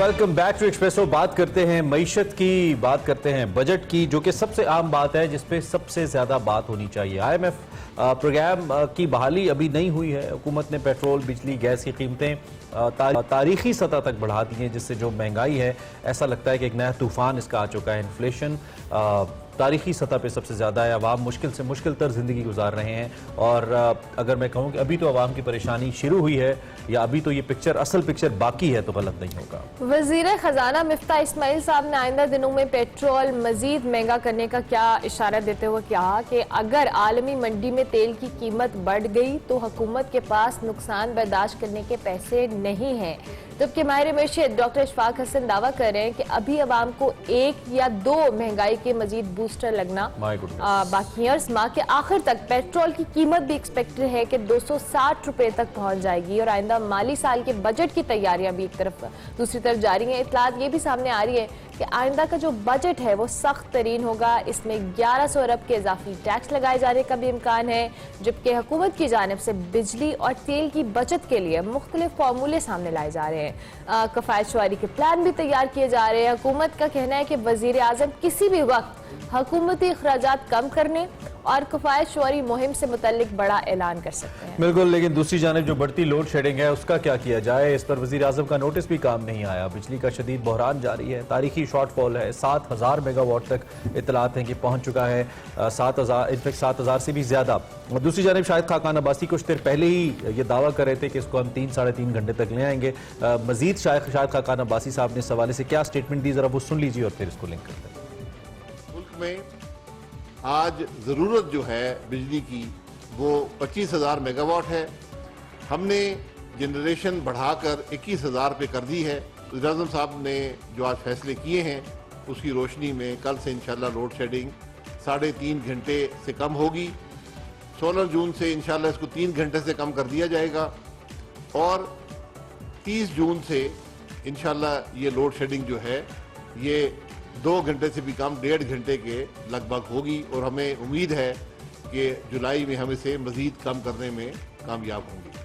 Welcome back to espresso. बात करते हैं मईशत की, बात करते हैं बजट की, जो कि सबसे आम बात है, जिसपे सबसे ज्यादा बात होनी चाहिए। IMF प्रोग्राम की बहाली अभी नहीं हुई है। हुकूमत ने पेट्रोल, बिजली, गैस की कीमतें तारीखी सतह तक बढ़ा दी हैं, जिससे जो महंगाई है, ऐसा लगता है कि एक नया तूफान इसका आ चुका है। इन्फ्लेशन तारीखी सतह पे सबसे ज़्यादा है। अवाम मुश्किल से मुश्किल तर ज़िंदगी गुजार रहे हैं। और अगर मैं कहूँ कि अभी तो अवाम की परेशानी शुरू हुई है या अभी तो ये पिक्चर, असल पिक्चर बाकी है, तो गलत नहीं होगा। वज़ीर ख़जाना मिफ्ता इस्माइल साहब ने आइंदा दिनों में पेट्रोल मजीद महंगा करने का क्या इशारा देते हुए कहा कि अगर आलमी मंडी में तेल की कीमत बढ़ गई तो हुकूमत के पास नुकसान बर्दाश्त करने के पैसे नहीं हैं। जबकि माहिर मैशत डॉक्टर इशफाक हसन दावा कर रहे हैं कि अभी अवाम को 1 या 2 महंगाई के मजीद बूस्टर लगना बाकी है और इस माह के आखिर तक पेट्रोल की कीमत भी एक्सपेक्टेड है कि 260 रुपए तक पहुंच जाएगी। और आइंदा माली साल के बजट की तैयारियां भी एक तरफ दूसरी तरफ जारी हैं। इतलात ये भी सामने आ रही है कि आइंदा का जो बजट है वो सख्त तरीन होगा। इसमें 1100 अरब के इजाफी टैक्स लगाए जाने का भी इम्कान है, जबकि हुकूमत की जानिब से बिजली और तेल की बचत के लिए मुख्तलिफ फार्मूले सामने लाए जा रहे हैं। कफायत शुमारी के प्लान भी तैयार किए जा रहे हैं। हुकूमत का कहना है कि वजीर आजम किसी भी वक्त हुकूमती अखराजात कम करने और कफायत शुमारी मुहिम से मुतल्लिक बड़ा ऐलान कर सकते हैं। बिल्कुल, लेकिन दूसरी जानिब जो बढ़ती लोड शेडिंग है, उसका क्या किया जाए? इस पर वज़ीर आज़म का नोटिस भी काम नहीं आया। बिजली का शदीद बहरान जारी है, तारीखी शॉर्टफॉल है। 7000 मेगावाट तक इतलात हैं कि पहुंच चुका है, 7000, इनफेक्ट 7000 से भी ज्यादा। और दूसरी जानिब शाहिद खाकान अब्बासी कुछ देर पहले ही ये दावा कर रहे थे कि इसको हम 3-3.5 घंटे तक ले आएंगे। मजीद शाहिद खाकान अब्बासी साहब ने इस हवाले से क्या स्टेटमेंट दी, जरा वो सुन लीजिए और फिर इसको लिंक करते हैं। मुल्क में आज ज़रूरत जो है बिजली की वो 25,000 मेगावाट है। हमने जनरेशन बढ़ाकर 21,000 पे कर दी है। वज़ीर आज़म साहब ने जो आज फैसले किए हैं उसकी रोशनी में कल से इंशाल्लाह लोड शेडिंग 3.5 घंटे से कम होगी। 16 जून से इंशाल्लाह इसको 3 घंटे से कम कर दिया जाएगा और 30 जून से इंशाल्लाह ये लोड शेडिंग जो है ये 2 घंटे से भी कम 1.5 घंटे के लगभग होगी। और हमें उम्मीद है कि जुलाई में हम इसे मजीद कम करने में कामयाब होंगे।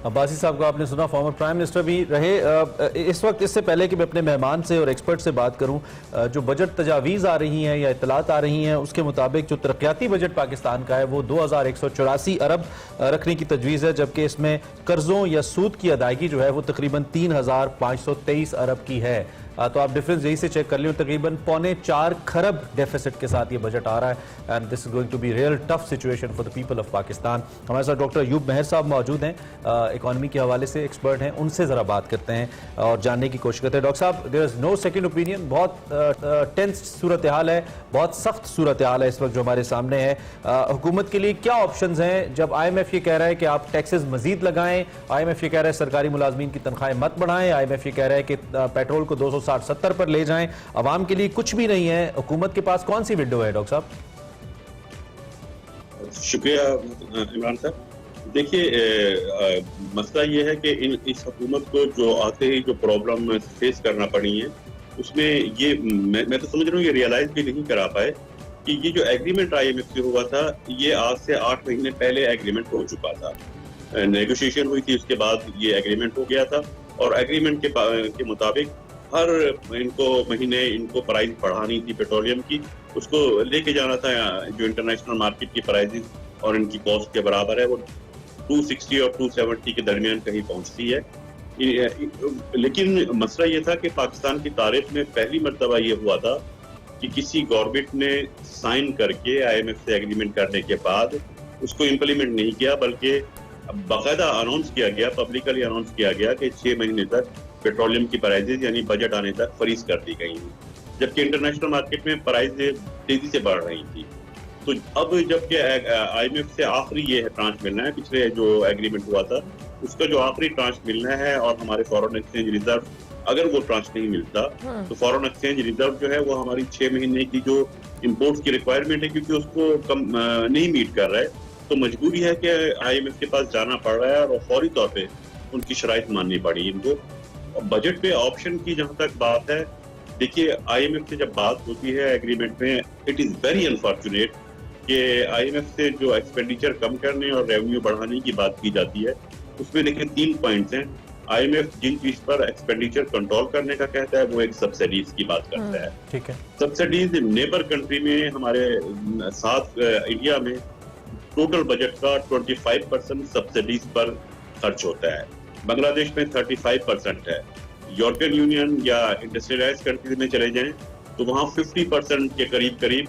अब्बासी साहब को आपने सुना, फॉर्मर प्राइम मिनिस्टर भी रहे। इस वक्त, इससे पहले कि मैं अपने मेहमान से और एक्सपर्ट से बात करूं, जो बजट तजावीज़ आ रही हैं या इतलात आ रही हैं, उसके मुताबिक जो तरक्याती बजट पाकिस्तान का है वो 2184 अरब रखने की तजवीज़ है, जबकि इसमें कर्जों या सूद की अदायगी जो है वो तकरीबन 3523 अरब की है। तो आप डिफरेंस यही से चेक कर लें, तकरीबन 4.25 खरब डेफिसिट के साथ ये बजट आ रहा है। And this is going to be real tough situation for the people of Pakistan. हमारे साथ डॉक्टर अयूब मेहर साहब मौजूद हैं, इकोनॉमी के हवाले से एक्सपर्ट हैं। उनसे ज़रा बात करते हैं और जानने की कोशिश करते हैं। डॉक्टर साहब, there is no second opinion. बहुत टेंस सूरत हाल है, बहुत सख्त सूरत हाल है इस वक्त जो हमारे सामने है। हुकूमत के लिए क्या ऑप्शंस हैं जब IMF ये कह रहा है कि आप टैक्सेस मजीद लगाएं, IMF ये कह रहा है सरकारी मुलाजमीन की तनख्वाहें मत बढ़ाएं, IMF ये कह रहा है कि पेट्रोल को 260-70 पर ले जाएं, अवाम के लिए कुछ भी नहीं है। हुकूमत के पास कौन सी विंडो है डॉक्टर साहब? शुक्रिया इमरान साहब। देखिए, मसला ये है कि इस हुकूमत को जो आते ही जो प्रॉब्लम फेस करना पड़ी है, उसमें ये मैं तो समझ रहा हूँ ये रियलाइज भी नहीं करा पाए कि ये जो एग्रीमेंट IMF से हुआ था, ये आज से 8 महीने पहले एग्रीमेंट हो चुका था। नेगोशिएशन हुई थी, उसके बाद ये एग्रीमेंट हो गया था और एग्रीमेंट के मुताबिक हर इनको महीने इनको प्राइस बढ़ानी थी पेट्रोलियम की, उसको लेके जाना था जो इंटरनेशनल मार्केट की प्राइसेस और इनकी कॉस्ट के बराबर है, वो 260 और 270 के दरमियान कहीं पहुंचती है। लेकिन मसला ये था कि पाकिस्तान की तारीख में पहली मरतबा ये हुआ था कि किसी गवर्नमेंट ने साइन करके IMF से एग्रीमेंट करने के बाद उसको इम्प्लीमेंट नहीं किया, बल्कि बाकायदा अनाउंस किया गया, पब्लिकली अनाउंस किया गया कि 6 महीने तक पेट्रोलियम की प्राइसेज यानी बजट आने तक फ्रीज कर दी गई हैं, जबकि इंटरनेशनल मार्केट में प्राइसेज तेजी से बढ़ रही थी। तो अब जबकि IMF से आखिरी ये ट्रांच मिलना है, पिछले जो एग्रीमेंट हुआ था उसका जो आखिरी ट्रांच मिलना है, और हमारे फॉरेन एक्सचेंज रिजर्व अगर वो ट्रांच नहीं मिलता तो फॉरेन एक्सचेंज रिजर्व जो है वो हमारी 6 महीने की जो इम्पोर्ट्स की रिक्वायरमेंट है, क्योंकि उसको कम नहीं मीट कर रहा है, तो मजबूरी है कि IMF के पास जाना पड़ रहा है और फौरी तौर पे उनकी शराइत माननी पड़ी इनको। बजट पे ऑप्शन की जहां तक बात है, देखिए IMF से जब बात होती है एग्रीमेंट में, इट इज वेरी अनफॉर्चुनेट कि IMF से जो एक्सपेंडिचर कम करने और रेवेन्यू बढ़ाने की बात की जाती है, उसमें देखिए 3 पॉइंट्स हैं। IMF जिन चीज पर एक्सपेंडिचर कंट्रोल करने का कहता है वो एक सब्सिडीज की बात करता है। ठीक है। सब्सिडीज नेबर कंट्री में हमारे साथ इंडिया में टोटल बजट का 25% सब्सिडीज पर खर्च होता है। बांग्लादेश में 35% है। यूरोपियन यूनियन या इंडस्ट्रियलाइज्ड कंट्रीज में चले जाएं तो वहाँ 50% के करीब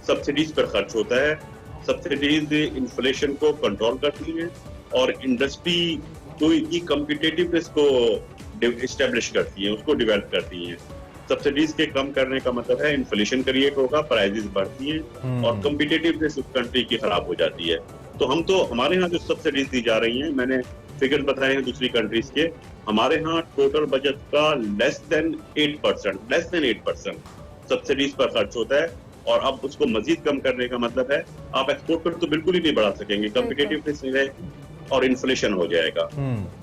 सब्सिडीज पर खर्च होता है। सब्सिडीज इन्फ्लेशन को कंट्रोल करती हैं और इंडस्ट्री की कॉम्पिटिटिवनेस को एस्टेब्लिश करती हैं, उसको डेवलप करती हैं। सब्सिडीज के कम करने का मतलब है इन्फ्लेशन क्रिएट होगा, प्राइसेस बढ़ती हैं और कॉम्पिटिटिवनेस उस कंट्री की खराब हो जाती है। तो हमारे यहाँ जो सब्सिडीज दी जा रही हैं, मैंने फिगर बताए हैं दूसरी कंट्रीज के, हमारे यहाँ टोटल बजट का लेस देन 8% सब्सिडीज पर खर्च होता है। और अब उसको मजीद कम करने का मतलब है आप एक्सपोर्ट पर तो बिल्कुल ही नहीं बढ़ा सकेंगे, कॉम्पिटिटिवनेस नहीं रहेगी और इन्फ्लेशन हो जाएगा।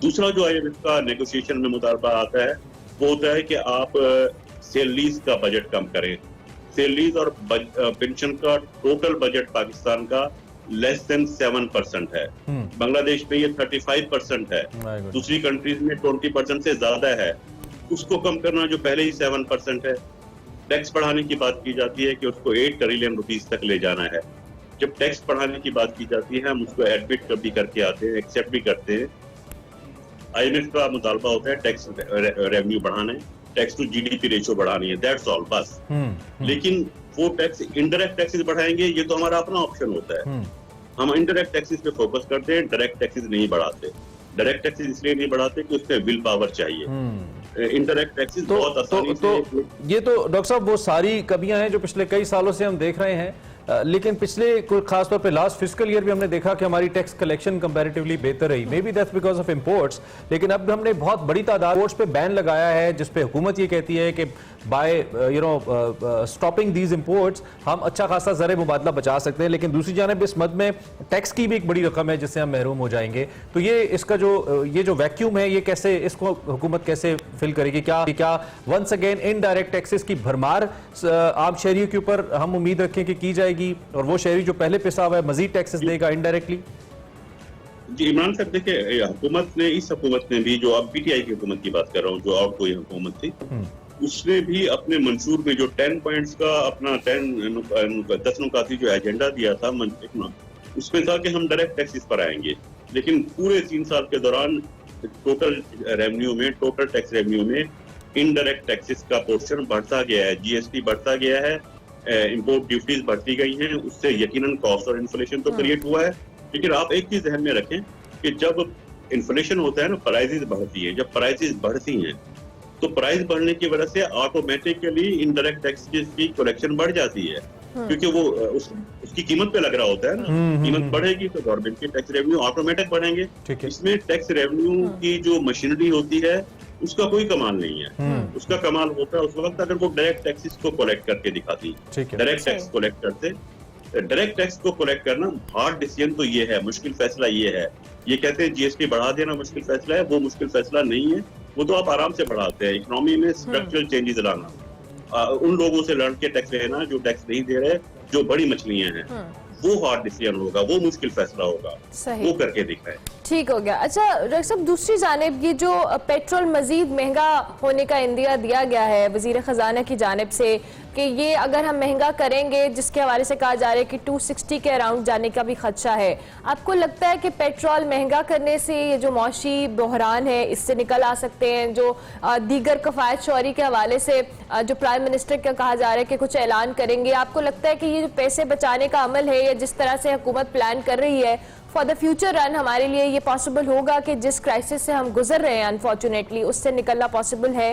दूसरा जो IMF का नेगोशिएशन में मुतालबा आता है वो होता है कि आप सेल लीज का बजट कम करें। सेल लीज और पेंशन का टोटल बजट पाकिस्तान का लेस देन 7% है। बांग्लादेश में ये 35% है। दूसरी कंट्रीज में 20% से ज्यादा है। उसको कम करना जो पहले ही 7% है। टैक्स बढ़ाने की बात की जाती है कि उसको 8 ट्रिलियन रुपीस तक ले जाना है। जब टैक्स बढ़ाने की बात की जाती है हम उसको एडमिट भी करके आते हैं, एक्सेप्ट भी करते हैं। IMF का मुतालबा होता है टैक्स रेवेन्यू बढ़ाना है, टैक्स टू GDP रेशियो बढ़ानी है, दैट्स ऑल बस। लेकिन वो टैक्स इनडायरेक्ट टैक्सेस बढ़ाएंगे ये तो हमारा अपना ऑप्शन होता है। हम इनडायरेक्ट टैक्सेस पे फोकस करते हैं, डायरेक्ट टैक्सेस नहीं बढ़ाते। डायरेक्ट टैक्सेस इसलिए नहीं बढ़ाते कि उसमें विल पावर चाहिए। इनडायरेक्ट टैक्सेस बहुत आसानी से ये तो डॉक्टर साहब वो सारी कमियां हैं जो पिछले कई सालों से हम देख रहे हैं। लेकिन पिछले खासतौर पे लास्ट फिस्कल ईयर भी हमने देखा कि हमारी टैक्स कलेक्शन कंपैरेटिवली बेहतर रही। May be that's because of imports. लेकिन अब हमने बहुत बड़ी तादाद इंपोर्ट्स पे बैन लगाया है जिसपे हुकूमत ये कहती है कि बाय स्टॉपिंग दीज इंपोर्ट्स हम अच्छा खासा ज़र मुबादला बचा सकते हैं। लेकिन दूसरी जानिब इस मद में टैक्स की भी एक बड़ी रकम है जिससे हम महरूम हो जाएंगे। तो इसका जो वैक्यूम है ये कैसे, इसको हुकूमत कैसे फिल करेगी? क्या वंस अगेन इनडायरेक्ट टैक्सेस की भरमार आम शहरियों के ऊपर हम उम्मीद रखें कि की जाएगी और वो शहरी जो पहले पिसा हुआ है मजीद टैक्सेस देगा इनडायरेक्टली? जी इमरान साहब देखिए, इस हुकूमत ने भी, जो अब PTI की हुकूमत की बात कर रहा हूँ, जो आउटगोइंग हुकूमत थी, उसने भी अपने मंशूर में जो 10 पॉइंट्स का अपना 10 नुकाती जो एजेंडा दिया था उसमें था कि हम डायरेक्ट टैक्सेस पर आएंगे। लेकिन पूरे 3 साल के दौरान टोटल टैक्स रेवेन्यू में इनडायरेक्ट टैक्सेस का पोर्शन बढ़ता गया है, GST बढ़ता गया है, इंपोर्ट ड्यूटीज बढ़ती गई हैं। उससे यकीनन कॉस्ट और इन्फ्लेशन तो क्रिएट हुआ है। लेकिन आप एक चीज ध्यान में रखें कि जब इन्फ्लेशन होता है ना, प्राइसेस बढ़ती है। जब प्राइसेस बढ़ती हैं तो प्राइस बढ़ने की वजह से ऑटोमेटिकली इनडायरेक्ट टैक्सेस की कलेक्शन बढ़ जाती है, क्योंकि वो उसकी कीमत पे लग रहा होता है ना। कीमत बढ़ेगी तो गवर्नमेंट के टैक्स रेवेन्यू ऑटोमेटिक बढ़ेंगे। इसमें टैक्स रेवेन्यू की जो मशीनरी होती है उसका कोई कमाल नहीं है। उसका कमाल होता है उस वक्त अगर वो डायरेक्ट टैक्सेस को कलेक्ट करके दिखाती। डायरेक्ट टैक्स कलेक्ट करते, डायरेक्ट टैक्स को कलेक्ट करना हार्ड डिसीजन तो ये है, मुश्किल फैसला ये है। ये कहते हैं GST बढ़ा देना मुश्किल फैसला है, वो मुश्किल फैसला नहीं है। वो तो आप आराम से बढ़ाते हैं। इकोनॉमी में स्ट्रक्चरल चेंजेस लाना, उन लोगों से लड़ के टैक्स लेना जो टैक्स नहीं दे रहे, जो बड़ी मछलियां हैं, वो हार्ड डिसीजन होगा, वो मुश्किल फैसला होगा, वो करके दिखाए। ठीक हो गया। अच्छा डॉक्टर साहब, दूसरी जानिब ये जो पेट्रोल मजीद महंगा होने का इंदिया दिया गया है वजीर खजाना की जानिब से कि ये अगर हम महंगा करेंगे, जिसके हवाले से कहा जा रहा है कि 260 के अराउंड जाने का भी खदशा है, आपको लगता है कि पेट्रोल महंगा करने से ये जो मौशी बहरान है इससे निकल आ सकते हैं? जो दीगर कफायत शौरी के हवाले से जो प्राइम मिनिस्टर का कहा जा रहा है कि कुछ ऐलान करेंगे, आपको लगता है कि ये जो पैसे बचाने का अमल है या जिस तरह से हुकूमत प्लान कर रही है फॉर द फ्यूचर रन, हमारे लिए ये पॉसिबल होगा कि जिस क्राइसिस से हम गुजर रहे हैं अनफॉर्चुनेटली उससे निकलना पॉसिबल है?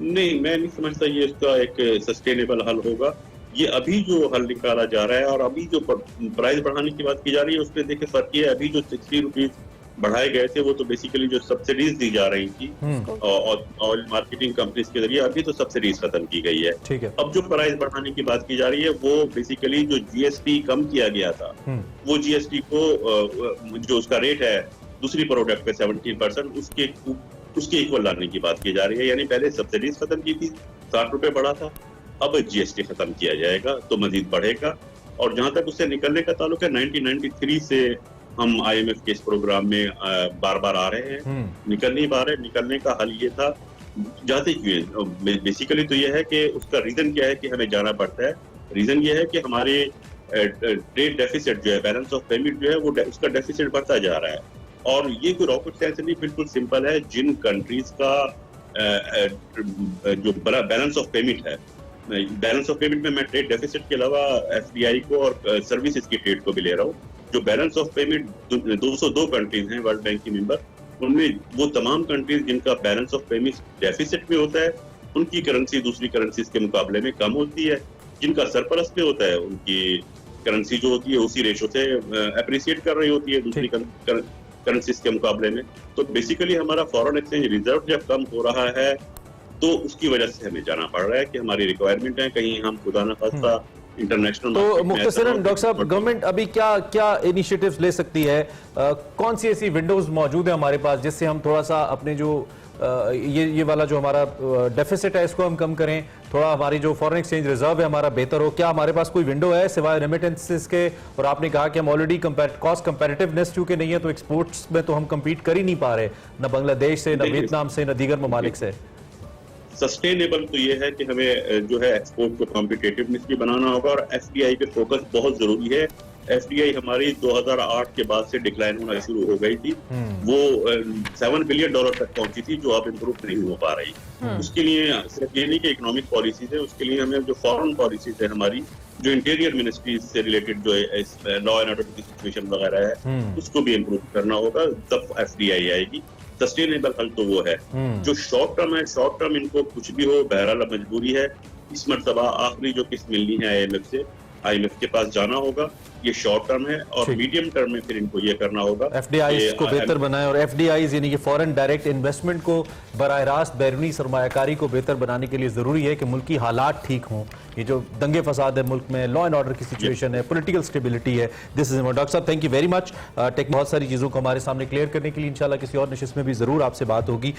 नहीं, मैं नहीं समझता ये इसका एक सस्टेनेबल हल होगा। ये अभी जो हल निकाला जा रहा है और अभी जो प्राइस बढ़ाने की बात की जा रही है उसमें देखिए फर्क ये है, अभी जो 60 रुपीज बढ़ाए गए थे वो तो बेसिकली जो सब्सिडीज दी जा रही थी ऑयल मार्केटिंग कंपनीज के जरिए, अभी तो सब्सिडीज खत्म की गई है। अब जो प्राइस बढ़ाने की बात की जा रही है वो बेसिकली जो GST कम किया गया था, वो GST को जो उसका रेट है दूसरी प्रोडक्ट पे 17% उसके इक्वल लाने की बात की जा रही है। यानी पहले सब्सिडीज खत्म की थी, 60 रुपए बढ़ा था, अब GST खत्म किया जाएगा तो मजीद बढ़ेगा। और जहां तक उससे निकलने का ताल्लुक है, 1993 से हम IMF के इस प्रोग्राम में बार बार आ रहे हैं, निकल नहीं पा रहे। निकलने का हल ये था, जाते क्यों? बेसिकली तो ये है कि उसका रीजन क्या है कि हमें जाना पड़ता है। रीजन ये है कि हमारे ट्रेड डेफिसिट जो है, बैलेंस ऑफ पेमेंट जो है, वो उसका डेफिसिट बढ़ता जा रहा है। और ये कोई रॉकेट साइंस नहीं, बिल्कुल सिंपल है। जिन कंट्रीज का जो बड़ा बैलेंस ऑफ पेमेंट है, बैलेंस ऑफ पेमेंट में मैं ट्रेड डेफिसिट के अलावा FDI को और सर्विसेज की ट्रेड को भी ले रहा हूँ। जो बैलेंस ऑफ पेमेंट 202 कंट्रीज हैं वर्ल्ड बैंक की मेंबर, उनमें वो तमाम कंट्रीज जिनका बैलेंस ऑफ पेमेंट डेफिसिट में होता है, उनकी करेंसी दूसरी करेंसीज के मुकाबले में कम होती है। जिनका सरप्लस में होता है, उनकी करेंसी जो होती है उसी रेशो से अप्रिशिएट कर रही होती है दूसरी करेंसीज के मुकाबले में। तो बेसिकली हमारा फॉरेन एक्सचेंज रिजर्व जब कम हो रहा है तो उसकी वजह से हमें जाना पड़ रहा है कि हमारी रिक्वायरमेंट है, कहीं हम खुदा न खास्ता इंटरनेशनल। तो मुख्तसरन डॉक्टर साहब, गवर्नमेंट अभी क्या क्या इनिशिएटिव्स ले सकती है? कौन सी ऐसी विंडोज मौजूद है हमारे पास जिससे हम थोड़ा सा अपने जो ये वाला जो हमारा डेफिसिट है इसको हम कम करें, थोड़ा हमारी जो फॉरेन एक्सचेंज रिजर्व है हमारा बेहतर हो? क्या हमारे पास कोई विंडो है सिवाय रेमिटेंसेस के? और आपने कहा कि हम ऑलरेडी कॉस्ट कंपैरेटिवनेस चूंकि नहीं है तो एक्सपोर्ट्स में तो हम कम्पीट कर ही नहीं पा रहे, न बांग्लादेश से, न वियतनाम से, न दीगर ममालिक से। सस्टेनेबल तो ये है कि हमें जो है एक्सपोर्ट को कॉम्पिटिटिवनेस भी बनाना होगा और FDI पे फोकस बहुत जरूरी है। FDI हमारी 2008 के बाद से डिक्लाइन होना शुरू हो गई थी। वो $7 बिलियन तक पहुंची थी, जो अब इम्प्रूव नहीं हो पा रही। उसके लिए सिर्फ ये नहीं कि इकोनॉमिक पॉलिसीज है, उसके लिए हमें जो फॉरेन पॉलिसीज है हमारी, जो इंटीरियर मिनिस्ट्रीज से रिलेटेड जो है लॉ एंड ऑर्डर की सिचुएशन वगैरह है, उसको भी इम्प्रूव करना होगा, तब FDI आएगी। सस्टेनेबल हल तो वो है। जो शॉर्ट टर्म है, शॉर्ट टर्म इनको कुछ भी हो, बहरहाल मजबूरी है। इस मरतबा आखिरी जो किस्त मिलनी है IMF के पास जाना होगा, ये शॉर्ट टर्म है। और मीडियम टर्म में फिर इनको ये करना होगा, FDIs को बेहतर बनाएं। और FDIs यानी कि फॉरेन डायरेक्ट इन्वेस्टमेंट को बराह रास्त बैरूनी सरमायाकारी को बेहतर बनाने के लिए जरूरी है कि मुल्की हालात ठीक हों। ये जो दंगे फसाद है मुल्क में, लॉ एंड ऑर्डर की सिचुएशन है, पॉलिटिकल स्टेबिलिटी है, दिस इज डॉक्टर साहब, thank you very much. Take बहुत सारी चीज़ों को हमारे सामने क्लियर करने के लिए इंशाल्लाह किसी और नशिस्त में भी जरूर आपसे बात होगी।